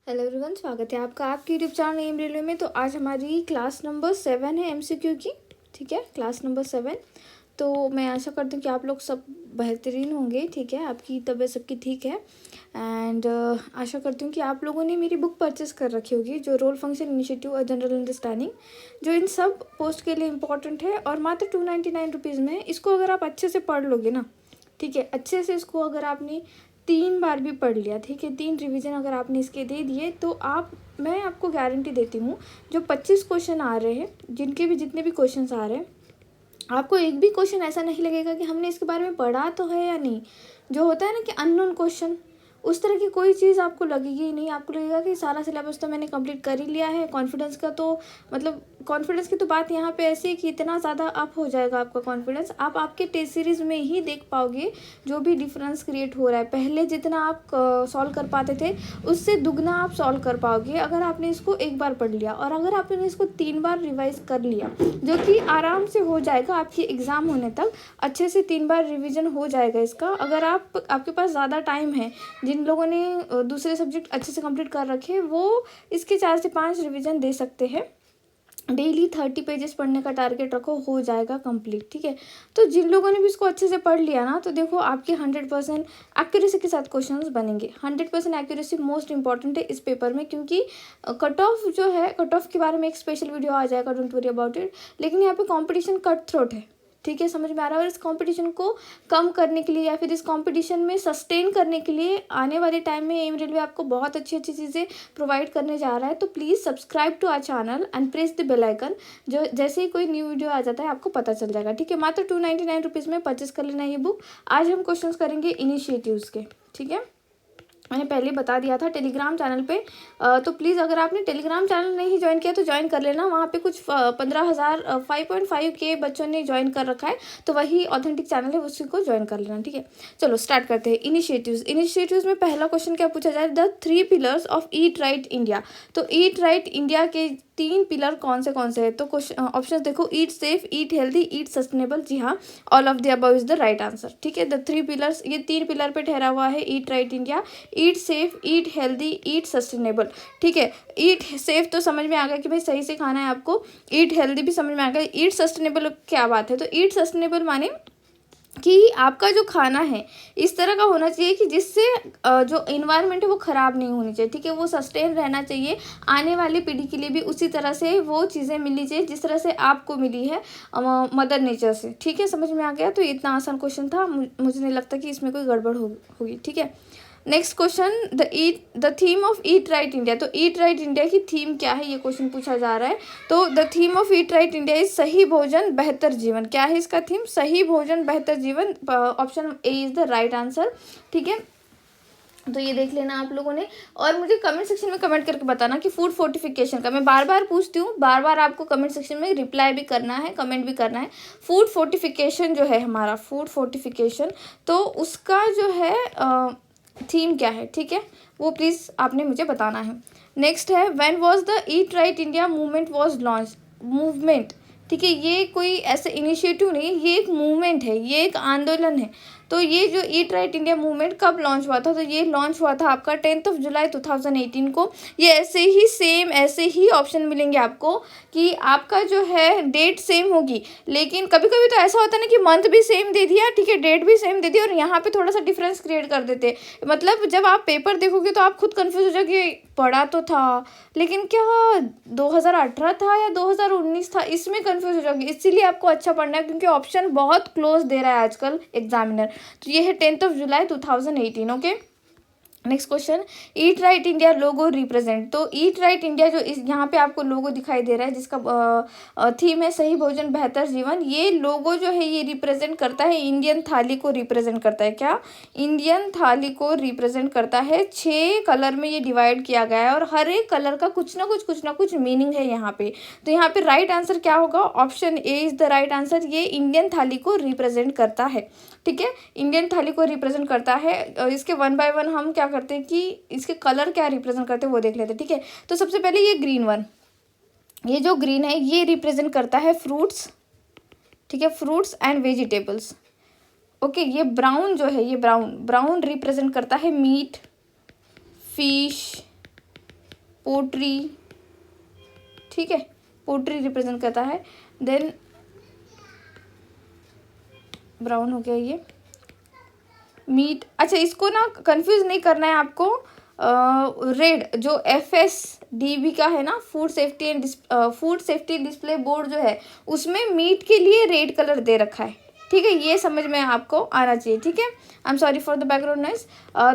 Hello everyone, स्वागत है आपका आपके यूट्यूब चैनल एम रेलवे में। तो आज हमारी क्लास नंबर 7 है एमसीक्यू की। ठीक है, क्लास नंबर 7। तो मैं आशा करती हूँ कि आप लोग सब बेहतरीन होंगे। ठीक है, आपकी तबीयत सबकी ठीक है। एंड आशा करती हूँ कि आप लोगों ने मेरी बुक परचेस कर रखी होगी, जो रोल फंक्शन इनिशिएटिव और जनरल अंडरस्टैंडिंग, जो इन सब पोस्ट के लिए इम्पॉर्टेंट है और मात्र 299 रुपीज़ में। इसको अगर आप अच्छे से पढ़ लोगे ना, ठीक है, अच्छे से इसको अगर आपने 3 बार भी पढ़ लिया, ठीक है, 3 रिवीजन अगर आपने इसके दे दिए, तो मैं आपको गारंटी देती हूँ, जो 25 क्वेश्चन आ रहे हैं, जितने भी क्वेश्चंस आ रहे हैं, आपको एक भी क्वेश्चन ऐसा नहीं लगेगा कि हमने इसके बारे में पढ़ा तो है या नहीं। जो होता है ना कि अननोन क्वेश्चन, उस तरह की कोई चीज़ आपको लगेगी ही नहीं। आपको लगेगा कि सारा सिलेबस तो मैंने कंप्लीट कर ही लिया है। कॉन्फिडेंस का तो मतलब कॉन्फिडेंस की तो बात यहाँ पे ऐसी है कि इतना ज़्यादा अप हो जाएगा आपका कॉन्फिडेंस। आप आपके टेस्ट सीरीज़ में ही देख पाओगे जो भी डिफरेंस क्रिएट हो रहा है। पहले जितना आप सॉल्व कर पाते थे, उससे दुगना आप सॉल्व कर पाओगे अगर आपने इसको एक बार पढ़ लिया। और अगर आपने इसको 3 बार रिवाइज कर लिया, जो कि आराम से हो जाएगा आपकी एग्ज़ाम होने तक, अच्छे से 3 बार रिविज़न हो जाएगा इसका। अगर आपके पास ज़्यादा टाइम है, जिन लोगों ने दूसरे सब्जेक्ट अच्छे से कंप्लीट कर रखे, वो इसके 4 से 5 रिवीजन दे सकते हैं। डेली 30 पेजेस पढ़ने का टारगेट रखो, हो जाएगा कंप्लीट। ठीक है, तो जिन लोगों ने भी इसको अच्छे से पढ़ लिया ना, तो देखो आपके 100% एक्यूरेसी के साथ क्वेश्चंस बनेंगे। 100% एक्यूरेसी मोस्ट इंपॉर्टेंट है इस पेपर में, क्योंकि कट ऑफ जो है, कट ऑफ के बारे में एक स्पेशल वीडियो आ जाएगा, डोंट वरी अबाउट इट। लेकिन यहाँ पे कॉम्पिटिशन कट थ्रोट है। ठीक है, समझ में आ रहा है। और इस कंपटीशन को कम करने के लिए या फिर इस कंपटीशन में सस्टेन करने के लिए आने वाले टाइम में एम रेलवे आपको बहुत अच्छी अच्छी चीज़ें प्रोवाइड करने जा रहा है। तो please subscribe to our channel and press the bell icon, जो जैसे ही कोई न्यू वीडियो आ जाता है आपको पता चल जाएगा। ठीक है, मात्र 299 रुपीज़ में परचेस कर लेना ये बुक। आज हम क्वेश्चन करेंगे इनिशिएटिव्स के। ठीक है, मैंने पहले बता दिया था टेलीग्राम चैनल पे। तो प्लीज़ अगर आपने टेलीग्राम चैनल नहीं ज्वाइन किया तो ज्वाइन कर लेना। वहाँ पे कुछ 5.5K बच्चों ने ज्वाइन कर रखा है, तो वही ऑथेंटिक चैनल है, उसी को ज्वाइन कर लेना। ठीक है, चलो स्टार्ट करते हैं। इनिशिएटिव्स में पहला क्वेश्चन क्या पूछा जाए, the 3 pillars of eat right India. तो ईट राइट इंडिया के 3 पिलर कौन से हैं? तो ऑप्शन देखो, ईट सेफ, ईट हेल्दी, ईट सस्टेनेबल। जी हाँ, all of the above is the right answer. ठीक है, द 3 पिलर्स, ये 3 पिलर पे ठहरा हुआ है ईट राइट इंडिया। ईट सेफ, ईट हेल्दी, ईट सस्टेनेबल। ठीक है, ईट सेफ तो समझ में आ गया कि भाई सही से खाना है आपको। ईट हेल्दी भी समझ में आ गया। ईट सस्टेनेबल क्या बात है? तो ईट सस्टेनेबल माने कि आपका जो खाना है इस तरह का होना चाहिए कि जिससे जो इन्वायरमेंट है वो ख़राब नहीं होनी चाहिए। ठीक है, वो सस्टेन रहना चाहिए, आने वाली पीढ़ी के लिए भी उसी तरह से वो चीज़ें मिलनी चाहिए जिस तरह से आपको मिली है मदर नेचर से। ठीक है, समझ में आ गया। तो इतना आसान क्वेश्चन था, मुझे नहीं लगता कि इसमें कोई गड़बड़ होगी। ठीक है, next question, the theme of eat right India. तो ईट राइट इंडिया की थीम क्या है, ये क्वेश्चन पूछा जा रहा है। तो the theme of eat right India is सही भोजन बेहतर जीवन। क्या है इसका थीम? सही भोजन बेहतर जीवन। Option A is the right answer. ठीक है, तो ये देख लेना आप लोगों ने। और मुझे कमेंट सेक्शन में कमेंट करके बताना कि फूड फोर्टिफिकेशन का, मैं बार बार पूछती हूँ, बार बार आपको कमेंट सेक्शन में रिप्लाई भी करना है, कमेंट भी करना है। फूड फोर्टिफिकेशन जो है हमारा, फूड फोर्टिफिकेशन, तो उसका जो है थीम क्या है? ठीक है, वो प्लीज़ आपने मुझे बताना है। नेक्स्ट है, when was the eat right India movement was launch. Movement, ठीक है, ये कोई ऐसे इनिशिएटिव नहीं है, ये एक मूवमेंट है, ये एक आंदोलन है। तो ये जो ईट राइट इंडिया मूवमेंट कब लॉन्च हुआ था? तो ये लॉन्च हुआ था आपका 10 जुलाई 2018 को। ये ऐसे ही ऑप्शन मिलेंगे आपको कि आपका जो है डेट सेम होगी, लेकिन कभी कभी तो ऐसा होता है ना कि मंथ भी सेम दे दिया, ठीक है, डेट भी सेम दे दी, और यहाँ पे थोड़ा सा डिफरेंस क्रिएट कर देते। मतलब जब आप पेपर देखोगे तो आप खुद कंफ्यूज हो जाओगे, पढ़ा तो था लेकिन क्या 2018 था या 2019 था, इसमें कंफ्यूज हो जाओगे। इसीलिए आपको अच्छा पढ़ना है, क्योंकि ऑप्शन बहुत क्लोज दे रहा है आजकल एग्जामिनर। तो ये है 10 जुलाई 2018। Okay, next question, eat right India logo represent. तो ईट राइट इंडिया जो इस यहाँ पे आपको लोगो दिखाई दे रहा है, जिसका थीम है सही भोजन बेहतर जीवन, ये लोगो जो है ये रिप्रेजेंट करता है इंडियन थाली को रिप्रेजेंट करता है। क्या? इंडियन थाली को रिप्रेजेंट करता है। 6 कलर में ये डिवाइड किया गया है और हर एक कलर का कुछ ना कुछ मीनिंग है यहाँ पे। तो यहाँ पे राइट आंसर क्या होगा? Option A is the right answer. ये इंडियन थाली को रिप्रेजेंट करता है। ठीक है, इंडियन थाली को रिप्रेजेंट करता है। इसके 1 बाय 1 हम क्या करते हैं कि इसके कलर क्या रिप्रेजेंट करते हैं वो देख लेते हैं। ठीक है, तो सबसे पहले ये ग्रीन वन, ये जो ग्रीन है ये रिप्रेजेंट करता है फ्रूट्स। ठीक है, फ्रूट्स एंड वेजिटेबल्स। ओके, ये ब्राउन जो है, ये ब्राउन रिप्रेजेंट करता है मीट, फिश, पोट्री, ठीक है, पोट्री रिप्रेजेंट करता है। देन ब्राउन हो गया ये, मीट। अच्छा, इसको ना कंफ्यूज नहीं करना है आपको। रेड जो FSDB का है ना, फूड सेफ्टी डिस्प्ले बोर्ड जो है, उसमें मीट के लिए रेड कलर दे रखा है, ठीक है, ये समझ में आपको आना चाहिए, ठीक है। I am sorry for the background noise.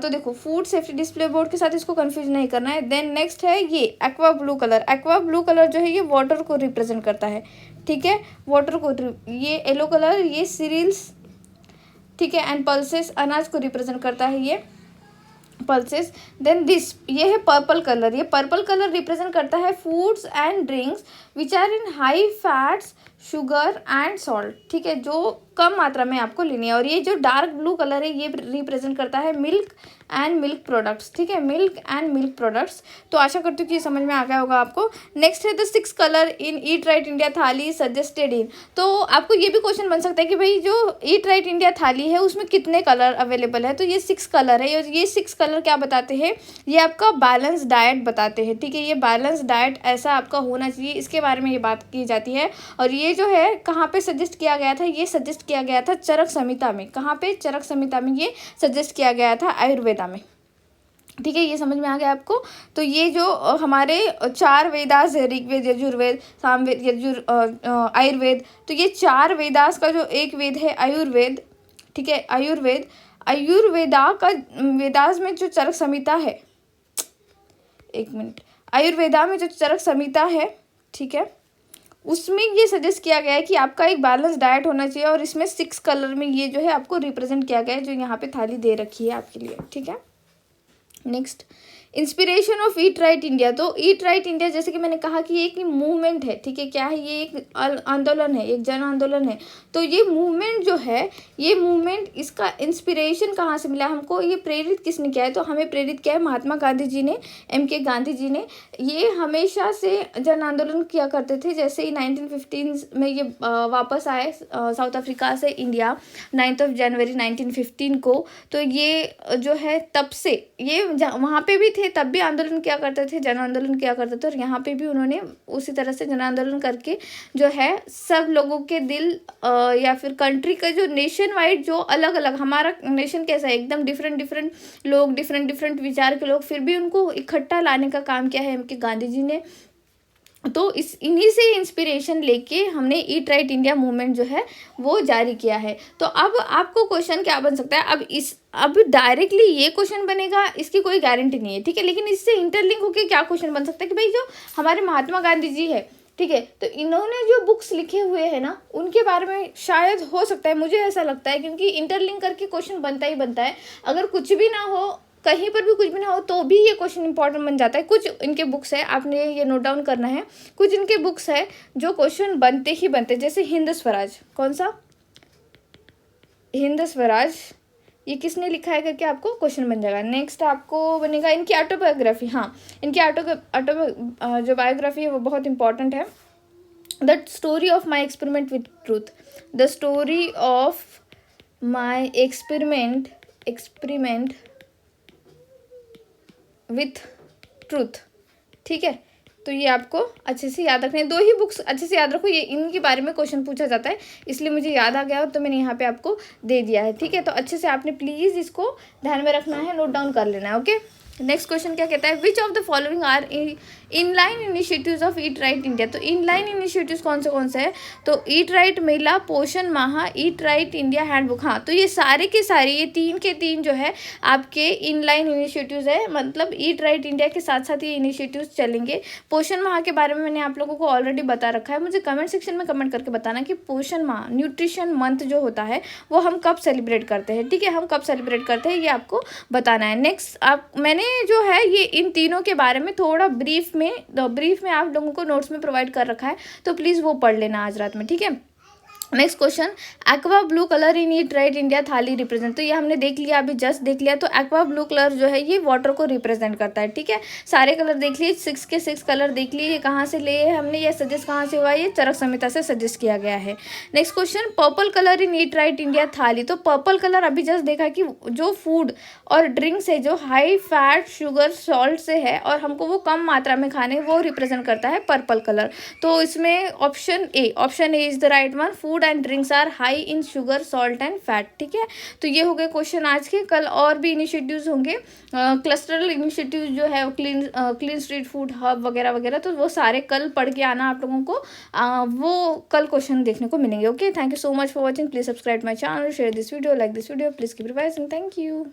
तो देखो, फूड सेफ्टी डिस्प्ले बोर्ड के साथ इसको कंफ्यूज नहीं करना है। देन नेक्स्ट है ये aqua blue colour. Aqua blue colour जो है ये वाटर को रिप्रेजेंट करता है, ठीक है, वाटर को। ये येलो कलर ये सीरियल्स, ठीक है, एंड पल्सेस अनाज को रिप्रेजेंट करता है ये पल्सेस। देन दिस ये है पर्पल कलर। ये पर्पल कलर रिप्रेजेंट करता है foods and drinks which are in high fats, sugar and salt, ठीक है, जो कम मात्रा में आपको लेनी है। और ये जो डार्क ब्लू कलर है ये रिप्रेजेंट करता है मिल्क एंड मिल्क प्रोडक्ट्स, ठीक है, मिल्क एंड मिल्क प्रोडक्ट्स। तो आशा करती हूँ कि ये समझ में आ गया होगा आपको। नेक्स्ट है the 6 colour in eat right India थाली सजेस्टेड इन। तो आपको ये भी क्वेश्चन बन सकता है कि भाई जो ईट राइट इंडिया थाली है उसमें कितने कलर अवेलेबल है। तो ये 6 कलर है। ये 6 कलर क्या बताते हैं, ये आपका बैलेंस डाइट बताते हैं, ठीक है। ये बैलेंस डाइट ऐसा आपका होना चाहिए, इसके बारे में ये बात की जाती है। और ये जो है कहाँ पे सजेस्ट किया गया था, ये सजेस्ट किया गया था चरक संहिता में। कहाँ पे, चरक संहिता में ये सजेस्ट किया गया था, आयुर्वेदा में, ठीक है। ये समझ में आ गया आपको। तो ये जो हमारे 4 वेदास है, ऋग्वेद, यजुर्वेद, सामवेद, आयुर्वेद, तो ये 4 वेदास का जो एक वेद है आयुर्वेद, ठीक है, आयुर्वेदा का वेदास में जो चरक संहिता है, एक मिनट, आयुर्वेदा में जो चरक संहिता है, ठीक है, उसमें ये सजेस्ट किया गया है कि आपका एक बैलेंस डाइट होना चाहिए। और इसमें 6 कलर में ये जो है आपको रिप्रेजेंट किया गया है, जो यहाँ पे थाली दे रखी है आपके लिए, ठीक है। Next, inspiration of eat right India. तो ईट राइट इंडिया जैसे कि मैंने कहा कि ये एक मूवमेंट है, ठीक है, क्या है, ये एक आंदोलन है, एक जन आंदोलन है। तो ये मूवमेंट जो है, ये मूवमेंट, इसका इंस्पिरेशन कहाँ से मिला हमको, ये प्रेरित किसने किया है, तो हमें प्रेरित किया है महात्मा गांधी जी ने, MK गांधी जी ने। ये हमेशा से जन आंदोलन किया करते थे। जैसे ही 1915 में ये वापस आए साउथ अफ्रीका से इंडिया 9 जनवरी 1915 को। तो ये जो है तब से ये वहाँ पे भी थे, तब भी आंदोलन किया करते थे, जन आंदोलन किया करते थे। और यहाँ पे भी उन्होंने उसी तरह से जन आंदोलन करके जो है सब लोगों के दिल या फिर कंट्री का जो नेशन वाइड, जो अलग अलग, हमारा नेशन कैसा है, एकदम डिफरेंट लोग, डिफरेंट विचार के लोग, फिर भी उनको इकट्ठा लाने का काम किया है MK गांधी जी ने। तो इन्हीं से इंस्पिरेशन लेके हमने ईट राइट इंडिया मूवमेंट जो है वो जारी किया है। तो अब आपको क्वेश्चन क्या बन सकता है, अब डायरेक्टली ये क्वेश्चन बनेगा इसकी कोई गारंटी नहीं है, ठीक है, लेकिन इससे इंटरलिंक होकर क्या क्वेश्चन बन सकता है कि भाई जो हमारे महात्मा गांधी जी है, ठीक है, तो इन्होंने जो बुक्स लिखे हुए हैं ना, उनके बारे में शायद हो सकता है, मुझे ऐसा लगता है, क्योंकि इंटरलिंक करके क्वेश्चन बनता ही बनता है। अगर कुछ भी ना हो, कहीं पर भी कुछ भी ना हो, तो भी ये क्वेश्चन इंपॉर्टेंट बन जाता है। कुछ इनके बुक्स है, आपने ये नोट डाउन करना है, कुछ इनके बुक्स है जो क्वेश्चन बनते ही बनते, जैसे हिंद स्वराज, कौन सा, हिंद स्वराज, ये किसने लिखा है करके आपको क्वेश्चन बन जाएगा। नेक्स्ट आपको बनेगा इनकी ऑटोबायोग्राफी। हाँ, इनकी जो बायोग्राफी है वो बहुत इंपॉर्टेंट है। The story of my experiment with truth, the story of my experiment with truth, ठीक है। तो ये आपको अच्छे से याद रखने, 2 ही बुक्स अच्छे से याद रखो, ये इनके बारे में क्वेश्चन पूछा जाता है, इसलिए मुझे याद आ गया तो मैंने यहाँ पे आपको दे दिया है, ठीक है। तो अच्छे से आपने प्लीज़ इसको ध्यान में रखना है, नोट डाउन कर लेना है, ओके। नेक्स्ट क्वेश्चन क्या कहता है, which of the following are inline initiatives of eat right India. तो इनलाइन इनिशिएटिव्स कौन से हैं, तो ईट राइट महिला पोषण माह, ईट राइट इंडिया हैंडबुक। हाँ, तो ये सारे के सारे, ये 3 के 3 जो है आपके इनलाइन इनिशिएटिव्स है, मतलब ईट राइट इंडिया के साथ साथ ये इनिशिएटिव्स चलेंगे। पोषण माह के बारे में मैंने आप लोगों को ऑलरेडी बता रखा है। मुझे कमेंट सेक्शन में कमेंट करके बताना कि पोषण माह, न्यूट्रिशन मंथ जो होता है वो हम कब सेलिब्रेट करते हैं, ठीक है, हम कब सेलिब्रेट करते हैं ये आपको बताना है। नेक्स्ट मैंने जो है ये इन तीनों के बारे में थोड़ा ब्रीफ में आप लोगों को नोट्स में प्रोवाइड कर रखा है, तो प्लीज़ वो पढ़ लेना आज रात में, ठीक है। Next question, aqua blue colour इन ईट राइट इंडिया थाली रिप्रेजेंट, तो ये हमने देख लिया, अभी जस्ट देख लिया। तो एक्वा ब्लू कलर जो है ये वाटर को रिप्रेजेंट करता है, ठीक है। सारे कलर देख लिए, 6 के 6 कलर देख लिए। ये कहाँ से लिए हैं हमने, ये सजेस्ट कहाँ से हुआ है, ये चरक संहिता से सजेस्ट किया गया है। नेक्स्ट क्वेश्चन, पर्पल कलर इन ईट राइट इंडिया थाली, तो पर्पल कलर अभी जस्ट देखा कि जो फूड और ड्रिंक्स है जो हाई फैट शुगर सॉल्ट से है और हमको वो कम मात्रा में खाने, वो रिप्रेजेंट करता है पर्पल कलर। तो इसमें option A is the right one, food and drinks are high in sugar salt and fat, ठीक है। तो ये हो गए क्वेश्चन आज के। कल और भी इनिशिएटिव्स होंगे, क्लस्टरल इनिशिएटिव जो है क्लीन स्ट्रीट फूड हब वगैरह वगैरह, तो वो सारे कल पढ़ के आना आप लोगों को, वो कल क्वेश्चन देखने को मिलेंगे। Okay, thank you so much for watching, please subscribe my channel, share this video, like this video, please keep revising, thank you.